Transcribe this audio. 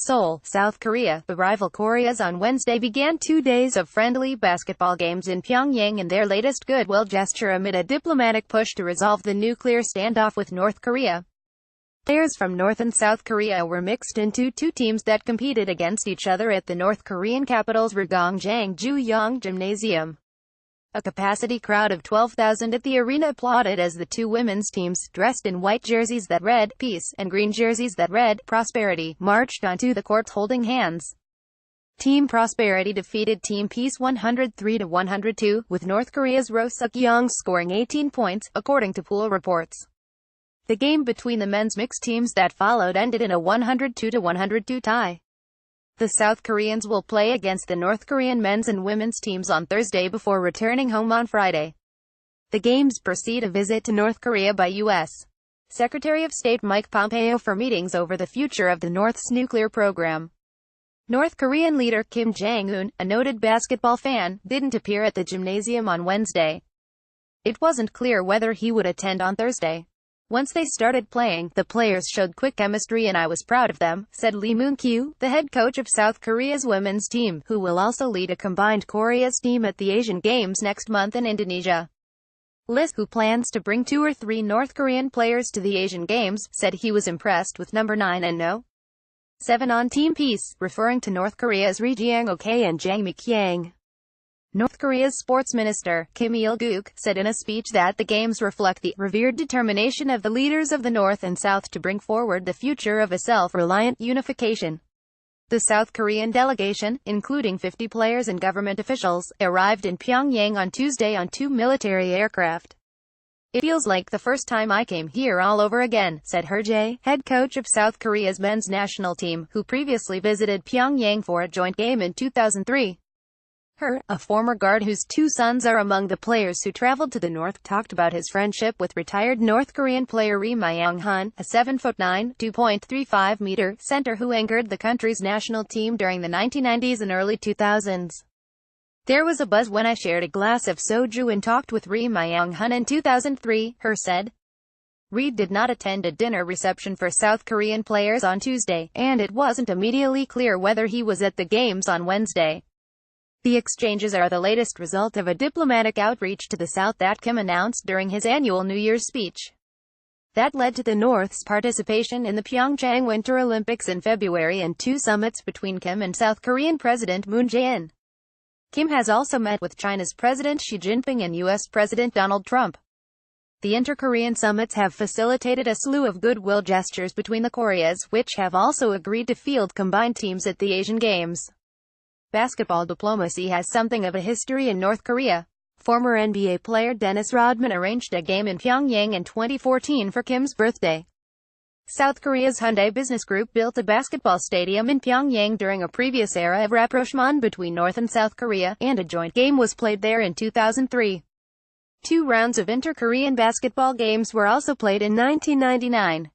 Seoul, South Korea. The rival Koreas on Wednesday began 2 days of friendly basketball games in Pyongyang in their latest goodwill gesture amid a diplomatic push to resolve the nuclear standoff with North Korea. Players from North and South Korea were mixed into two teams that competed against each other at the North Korean capital's Ryugyong Gymnasium. A capacity crowd of 12,000 at the arena applauded as the two women's teams, dressed in white jerseys that read "Peace" and green jerseys that read "Prosperity," marched onto the court holding hands. Team Prosperity defeated Team Peace 103-102, with North Korea's Ro Suk-young scoring 18 points, according to pool reports. The game between the men's mixed teams that followed ended in a 102-102 tie. The South Koreans will play against the North Korean men's and women's teams on Thursday before returning home on Friday. The games precede a visit to North Korea by U.S. Secretary of State Mike Pompeo for meetings over the future of the North's nuclear program. North Korean leader Kim Jong-un, a noted basketball fan, didn't appear at the gymnasium on Wednesday. It wasn't clear whether he would attend on Thursday. "Once they started playing, the players showed quick chemistry and I was proud of them," said Lee Moon-kyu, the head coach of South Korea's women's team, who will also lead a combined Korea's team at the Asian Games next month in Indonesia. Lee, who plans to bring 2 or 3 North Korean players to the Asian Games, said he was impressed with number 9 and no. 7 on Team Peace, referring to North Korea's Ri Jiang-ok and Jang Mi-kyang. North Korea's sports minister, Kim Il-guk, said in a speech that the games reflect the revered determination of the leaders of the North and South to bring forward the future of a self-reliant unification. The South Korean delegation, including 50 players and government officials, arrived in Pyongyang on Tuesday on 2 military aircraft. "It feels like the first time I came here all over again," said Hee Jae, head coach of South Korea's men's national team, who previously visited Pyongyang for a joint game in 2003. A former guard whose 2 sons are among the players who traveled to the North, talked about his friendship with retired North Korean player Ri Myung-hun, a 7'9", 2.35-meter center who anchored the country's national team during the 1990s and early 2000s. "There was a buzz when I shared a glass of soju and talked with Ri Myung-hun in 2003, Hee said. Ri did not attend a dinner reception for South Korean players on Tuesday, and it wasn't immediately clear whether he was at the games on Wednesday. The exchanges are the latest result of a diplomatic outreach to the South that Kim announced during his annual New Year's speech. That led to the North's participation in the Pyeongchang Winter Olympics in February and 2 summits between Kim and South Korean President Moon Jae-in. Kim has also met with China's President Xi Jinping and U.S. President Donald Trump. The inter-Korean summits have facilitated a slew of goodwill gestures between the Koreas, which have also agreed to field combined teams at the Asian Games. Basketball diplomacy has something of a history in North Korea. Former NBA player Dennis Rodman arranged a game in Pyongyang in 2014 for Kim's birthday. South Korea's Hyundai Business Group built a basketball stadium in Pyongyang during a previous era of rapprochement between North and South Korea, and a joint game was played there in 2003. 2 rounds of inter-Korean basketball games were also played in 1999.